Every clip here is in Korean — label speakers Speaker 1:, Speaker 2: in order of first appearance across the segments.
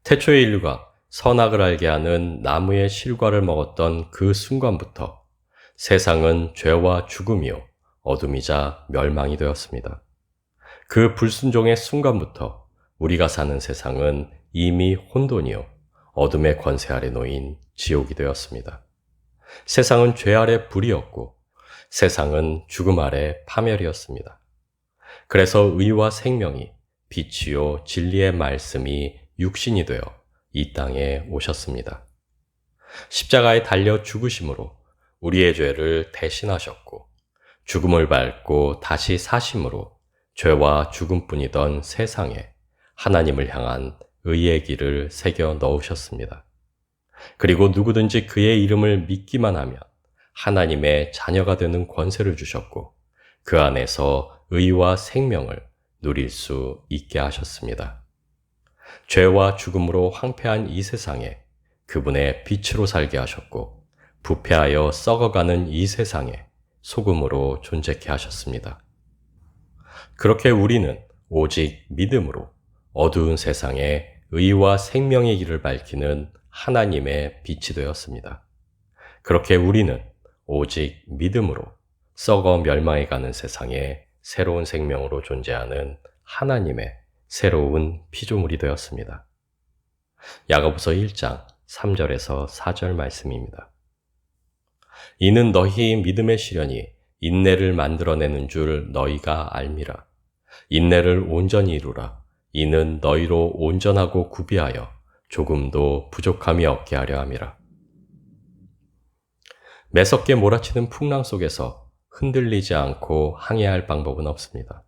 Speaker 1: 태초의 인류가 선악을 알게 하는 나무의 실과를 먹었던 그 순간부터 세상은 죄와 죽음이요 어둠이자 멸망이 되었습니다. 그 불순종의 순간부터 우리가 사는 세상은 이미 혼돈이요 어둠의 권세 아래 놓인 지옥이 되었습니다. 세상은 죄 아래 불이었고 세상은 죽음 아래 파멸이었습니다. 그래서 의와 생명이 빛이요 진리의 말씀이 육신이 되어 이 땅에 오셨습니다. 십자가에 달려 죽으심으로 우리의 죄를 대신하셨고 죽음을 밟고 다시 사심으로 죄와 죽음뿐이던 세상에 하나님을 향한 의의 길을 새겨 넣으셨습니다. 그리고 누구든지 그의 이름을 믿기만 하면 하나님의 자녀가 되는 권세를 주셨고 그 안에서 의와 생명을 누릴 수 있게 하셨습니다. 죄와 죽음으로 황폐한 이 세상에 그분의 빛으로 살게 하셨고 부패하여 썩어가는 이 세상에 소금으로 존재케 하셨습니다. 그렇게 우리는 오직 믿음으로 어두운 세상에 의와 생명의 길을 밝히는 하나님의 빛이 되었습니다. 그렇게 우리는 오직 믿음으로 썩어 멸망해 가는 세상에 새로운 생명으로 존재하는 하나님의 새로운 피조물이 되었습니다. 야고보서 1장 3절에서 4절 말씀입니다. 이는 너희 믿음의 시련이 인내를 만들어내는 줄 너희가 알미라. 인내를 온전히 이루라. 이는 너희로 온전하고 구비하여 조금도 부족함이 없게 하려 함이라. 매섭게 몰아치는 풍랑 속에서 흔들리지 않고 항해할 방법은 없습니다.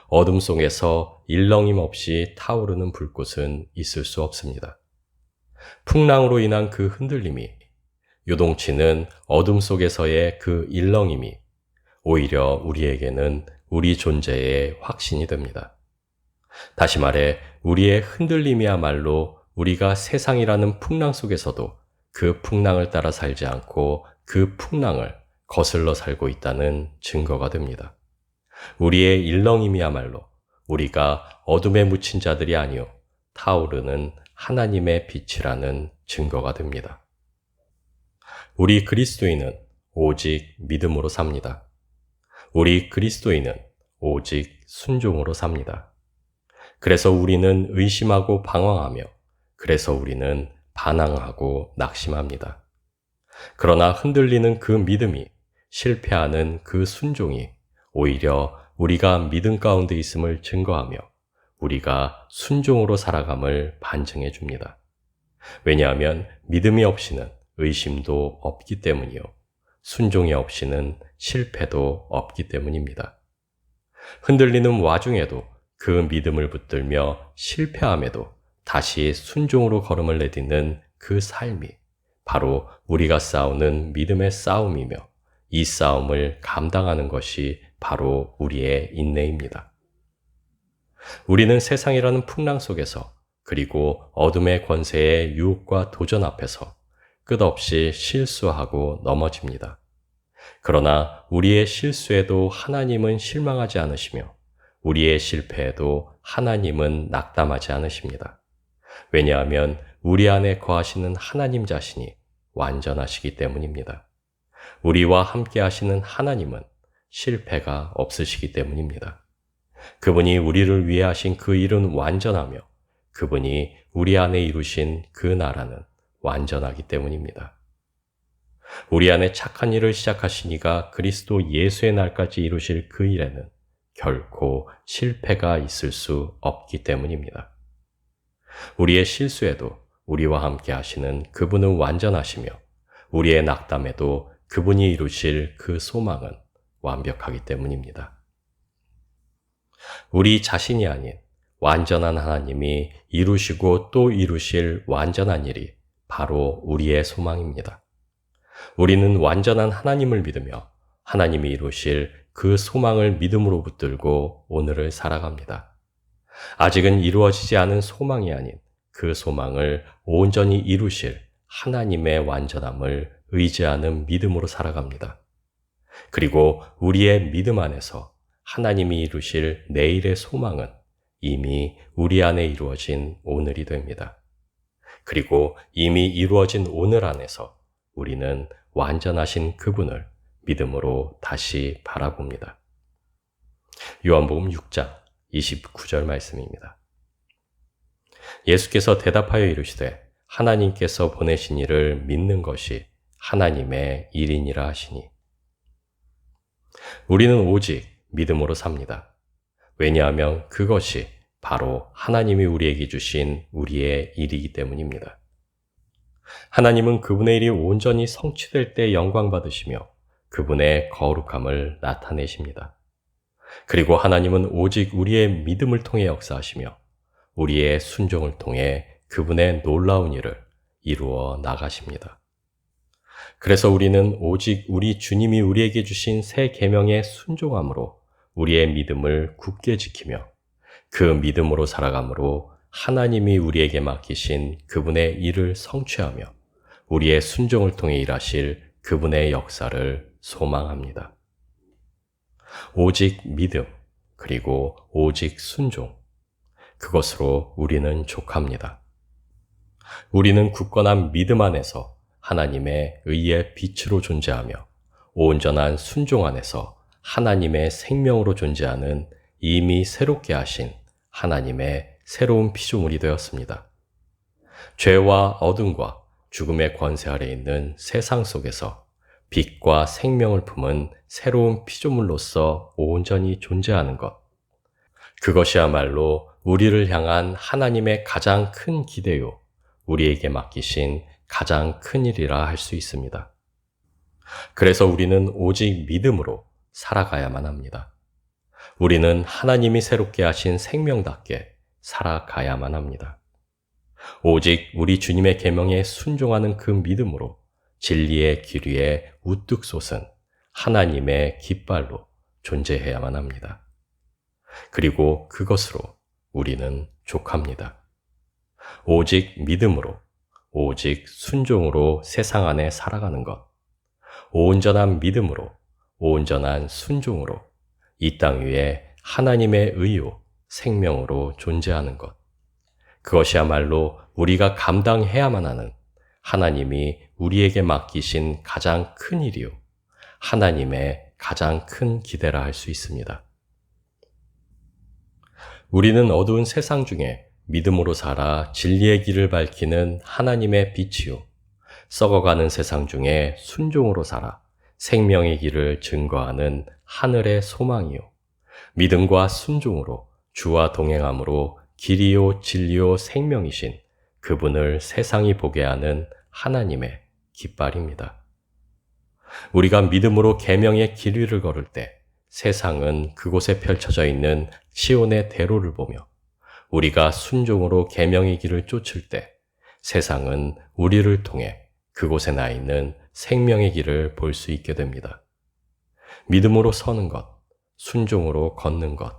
Speaker 1: 어둠 속에서 일렁임 없이 타오르는 불꽃은 있을 수 없습니다. 풍랑으로 인한 그 흔들림이 요동치는 어둠 속에서의 그 일렁임이 오히려 우리에게는 우리 존재의 확신이 됩니다. 다시 말해 우리의 흔들림이야말로 우리가 세상이라는 풍랑 속에서도 그 풍랑을 따라 살지 않고 그 풍랑을 거슬러 살고 있다는 증거가 됩니다. 우리의 일렁임이야말로 우리가 어둠에 묻힌 자들이 아니요 타오르는 하나님의 빛이라는 증거가 됩니다. 우리 그리스도인은 오직 믿음으로 삽니다. 우리 그리스도인은 오직 순종으로 삽니다. 그래서 우리는 의심하고 방황하며 그래서 우리는 반항하고 낙심합니다. 그러나 흔들리는 그 믿음이 실패하는 그 순종이 오히려 우리가 믿음 가운데 있음을 증거하며 우리가 순종으로 살아감을 반증해 줍니다. 왜냐하면 믿음이 없이는 의심도 없기 때문이요. 순종이 없이는 실패도 없기 때문입니다. 흔들리는 와중에도 그 믿음을 붙들며 실패함에도 다시 순종으로 걸음을 내딛는 그 삶이 바로 우리가 싸우는 믿음의 싸움이며 이 싸움을 감당하는 것이 바로 우리의 인내입니다. 우리는 세상이라는 풍랑 속에서 그리고 어둠의 권세의 유혹과 도전 앞에서 끝없이 실수하고 넘어집니다. 그러나 우리의 실수에도 하나님은 실망하지 않으시며 우리의 실패에도 하나님은 낙담하지 않으십니다. 왜냐하면 우리 안에 거하시는 하나님 자신이 완전하시기 때문입니다. 우리와 함께 하시는 하나님은 실패가 없으시기 때문입니다. 그분이 우리를 위해 하신 그 일은 완전하며 그분이 우리 안에 이루신 그 나라는 완전하기 때문입니다. 우리 안에 착한 일을 시작하신 이가 그리스도 예수의 날까지 이루실 그 일에는 결코 실패가 있을 수 없기 때문입니다. 우리의 실수에도 우리와 함께 하시는 그분은 완전하시며 우리의 낙담에도 그분이 이루실 그 소망은 완벽하기 때문입니다. 우리 자신이 아닌 완전한 하나님이 이루시고 또 이루실 완전한 일이 바로 우리의 소망입니다. 우리는 완전한 하나님을 믿으며 하나님이 이루실 그 소망을 믿음으로 붙들고 오늘을 살아갑니다. 아직은 이루어지지 않은 소망이 아닌 그 소망을 온전히 이루실 하나님의 완전함을 의지하는 믿음으로 살아갑니다. 그리고 우리의 믿음 안에서 하나님이 이루실 내일의 소망은 이미 우리 안에 이루어진 오늘이 됩니다. 그리고 이미 이루어진 오늘 안에서 우리는 완전하신 그분을 믿음으로 다시 바라봅니다. 요한복음 6장 29절 말씀입니다. 예수께서 대답하여 이르시되 하나님께서 보내신 이를 믿는 것이 하나님의 일이니라 하시니, 우리는 오직 믿음으로 삽니다. 왜냐하면 그것이 바로 하나님이 우리에게 주신 우리의 일이기 때문입니다. 하나님은 그분의 일이 온전히 성취될 때 영광 받으시며 그분의 거룩함을 나타내십니다. 그리고 하나님은 오직 우리의 믿음을 통해 역사하시며 우리의 순종을 통해 그분의 놀라운 일을 이루어 나가십니다. 그래서 우리는 오직 우리 주님이 우리에게 주신 새 계명의 순종함으로 우리의 믿음을 굳게 지키며 그 믿음으로 살아감으로 하나님이 우리에게 맡기신 그분의 일을 성취하며 우리의 순종을 통해 일하실 그분의 역사를 소망합니다. 오직 믿음, 그리고 오직 순종, 그것으로 우리는 족합니다. 우리는 굳건한 믿음 안에서 하나님의 의의 빛으로 존재하며 온전한 순종 안에서 하나님의 생명으로 존재하는 이미 새롭게 하신 하나님의 새로운 피조물이 되었습니다. 죄와 어둠과 죽음의 권세 아래 있는 세상 속에서 빛과 생명을 품은 새로운 피조물로서 온전히 존재하는 것, 그것이야말로 우리를 향한 하나님의 가장 큰 기대요, 우리에게 맡기신 가장 큰 일이라 할 수 있습니다. 그래서 우리는 오직 믿음으로 살아가야만 합니다. 우리는 하나님이 새롭게 하신 생명답게 살아가야만 합니다. 오직 우리 주님의 계명에 순종하는 그 믿음으로 진리의 길 위에 우뚝 솟은 하나님의 깃발로 존재해야만 합니다. 그리고 그것으로 우리는 족합니다. 오직 믿음으로, 오직 순종으로 세상 안에 살아가는 것, 온전한 믿음으로, 온전한 순종으로 이 땅 위에 하나님의 의요, 생명으로 존재하는 것, 그것이야말로 우리가 감당해야만 하는 하나님이 우리에게 맡기신 가장 큰 일이요, 하나님의 가장 큰 기대라 할 수 있습니다. 우리는 어두운 세상 중에 믿음으로 살아 진리의 길을 밝히는 하나님의 빛이요, 썩어가는 세상 중에 순종으로 살아 생명의 길을 증거하는 하늘의 소망이요, 믿음과 순종으로 주와 동행함으로 길이요 진리요 생명이신 그분을 세상이 보게 하는 하나님의 깃발입니다. 우리가 믿음으로 계명의 길 위를 걸을 때 세상은 그곳에 펼쳐져 있는 시온의 대로를 보며, 우리가 순종으로 계명의 길을 쫓을 때 세상은 우리를 통해 그곳에 나 있는 생명의 길을 볼 수 있게 됩니다. 믿음으로 서는 것, 순종으로 걷는 것,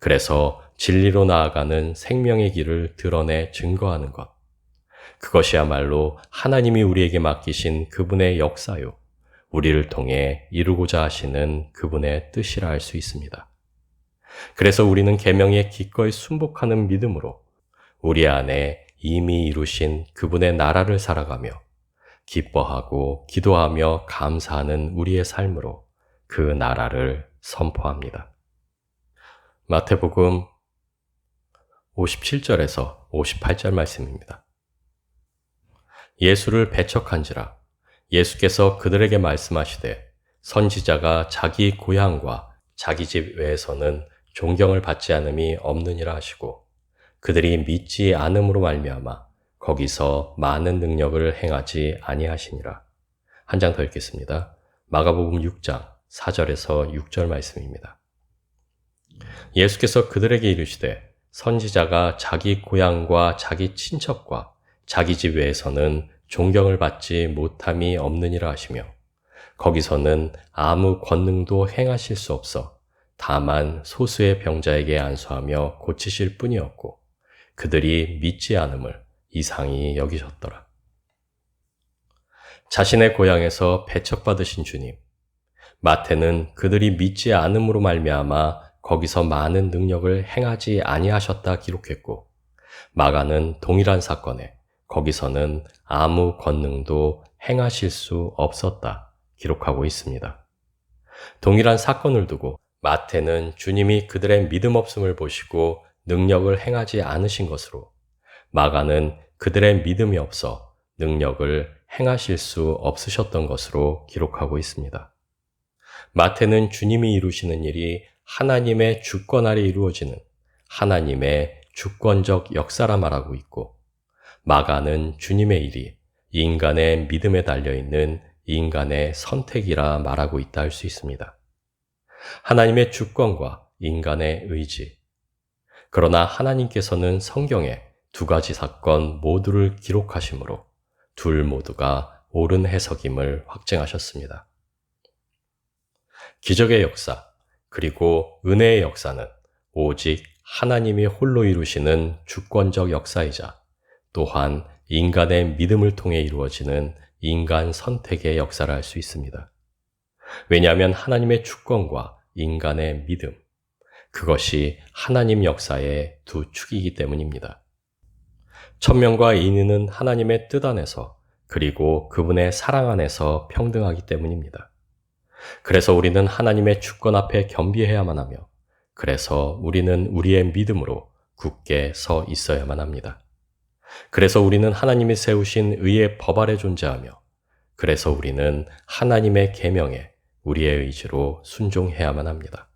Speaker 1: 그래서 진리로 나아가는 생명의 길을 드러내 증거하는 것, 그것이야말로 하나님이 우리에게 맡기신 그분의 역사요, 우리를 통해 이루고자 하시는 그분의 뜻이라 할 수 있습니다. 그래서 우리는 계명에 기꺼이 순복하는 믿음으로 우리 안에 이미 이루신 그분의 나라를 살아가며 기뻐하고 기도하며 감사하는 우리의 삶으로 그 나라를 선포합니다. 마태복음 57절에서 58절 말씀입니다. 예수를 배척한지라 예수께서 그들에게 말씀하시되 선지자가 자기 고향과 자기 집 외에서는 존경을 받지 않음이 없느니라 하시고, 그들이 믿지 않음으로 말미암아 거기서 많은 능력을 행하지 아니하시니라. 한 장 더 읽겠습니다. 마가복음 6장 4절에서 6절 말씀입니다. 예수께서 그들에게 이르시되 선지자가 자기 고향과 자기 친척과 자기 집 외에서는 존경을 받지 못함이 없느니라 하시며, 거기서는 아무 권능도 행하실 수 없어 다만 소수의 병자에게 안수하며 고치실 뿐이었고, 그들이 믿지 않음을 이상히 여기셨더라. 자신의 고향에서 배척받으신 주님, 마태는 그들이 믿지 않음으로 말미암아 거기서 많은 능력을 행하지 아니하셨다 기록했고, 마가는 동일한 사건에 거기서는 아무 권능도 행하실 수 없었다 기록하고 있습니다. 동일한 사건을 두고 마태는 주님이 그들의 믿음 없음을 보시고 능력을 행하지 않으신 것으로, 마가는 그들의 믿음이 없어 능력을 행하실 수 없으셨던 것으로 기록하고 있습니다. 마태는 주님이 이루시는 일이 하나님의 주권 아래 이루어지는 하나님의 주권적 역사라 말하고 있고, 마가는 주님의 일이 인간의 믿음에 달려있는 인간의 선택이라 말하고 있다 할 수 있습니다. 하나님의 주권과 인간의 의지. 그러나 하나님께서는 성경에 두 가지 사건 모두를 기록하시므로 둘 모두가 옳은 해석임을 확증하셨습니다. 기적의 역사, 그리고 은혜의 역사는 오직 하나님이 홀로 이루시는 주권적 역사이자 또한 인간의 믿음을 통해 이루어지는 인간 선택의 역사를 할 수 있습니다. 왜냐하면 하나님의 주권과 인간의 믿음, 그것이 하나님 역사의 두 축이기 때문입니다. 천명과 인인은 하나님의 뜻 안에서 그리고 그분의 사랑 안에서 평등하기 때문입니다. 그래서 우리는 하나님의 주권 앞에 겸비해야만 하며, 그래서 우리는 우리의 믿음으로 굳게 서 있어야만 합니다. 그래서 우리는 하나님이 세우신 의의 법 아래 존재하며, 그래서 우리는 하나님의 계명에 우리의 의지로 순종해야만 합니다.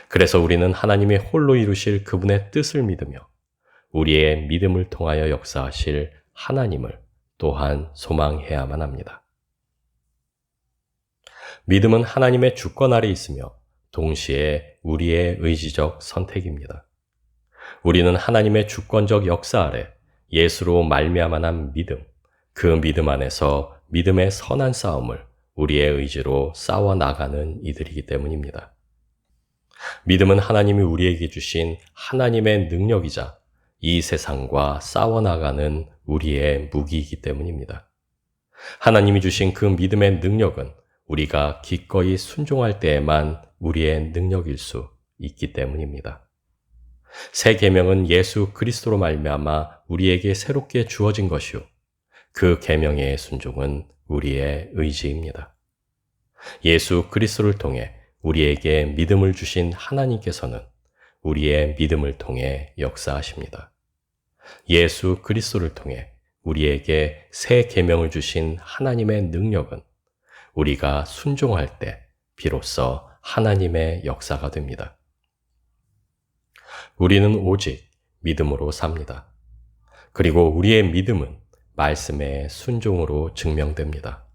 Speaker 1: 그래서 우리는 하나님이 홀로 이루실 그분의 뜻을 믿으며 우리의 믿음을 통하여 역사하실 하나님을 또한 소망해야만 합니다. 믿음은 하나님의 주권 아래 있으며 동시에 우리의 의지적 선택입니다. 우리는 하나님의 주권적 역사 아래 예수로 말미암아 믿음, 그 믿음 안에서 믿음의 선한 싸움을 우리의 의지로 싸워 나가는 이들이기 때문입니다. 믿음은 하나님이 우리에게 주신 하나님의 능력이자 이 세상과 싸워 나가는 우리의 무기이기 때문입니다. 하나님이 주신 그 믿음의 능력은 우리가 기꺼이 순종할 때에만 우리의 능력일 수 있기 때문입니다. 새 계명은 예수 그리스도로 말미암아 우리에게 새롭게 주어진 것이요, 그 계명의 순종은 우리의 의지입니다. 예수 그리스도를 통해 우리에게 믿음을 주신 하나님께서는 우리의 믿음을 통해 역사하십니다. 예수 그리스도를 통해 우리에게 새 계명을 주신 하나님의 능력은 우리가 순종할 때 비로소 하나님의 역사가 됩니다. 우리는 오직 믿음으로 삽니다. 그리고 우리의 믿음은 말씀의 순종으로 증명됩니다.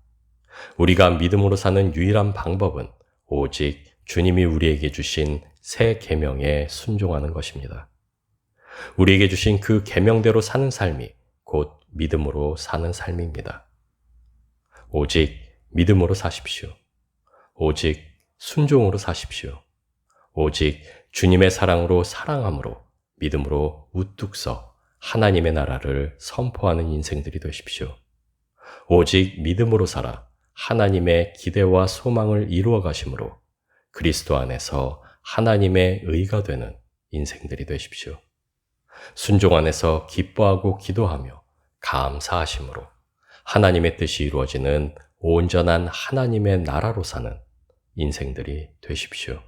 Speaker 1: 우리가 믿음으로 사는 유일한 방법은 오직 주님이 우리에게 주신 새 계명에 순종하는 것입니다. 우리에게 주신 그 계명대로 사는 삶이 곧 믿음으로 사는 삶입니다. 오직 믿음으로 사십시오. 오직 순종으로 사십시오. 오직 주님의 사랑으로 사랑함으로 믿음으로 우뚝 서 하나님의 나라를 선포하는 인생들이 되십시오. 오직 믿음으로 살아 하나님의 기대와 소망을 이루어 가심으로 그리스도 안에서 하나님의 의가 되는 인생들이 되십시오. 순종 안에서 기뻐하고 기도하며 감사하심으로 하나님의 뜻이 이루어지는 온전한 하나님의 나라로 사는 인생들이 되십시오.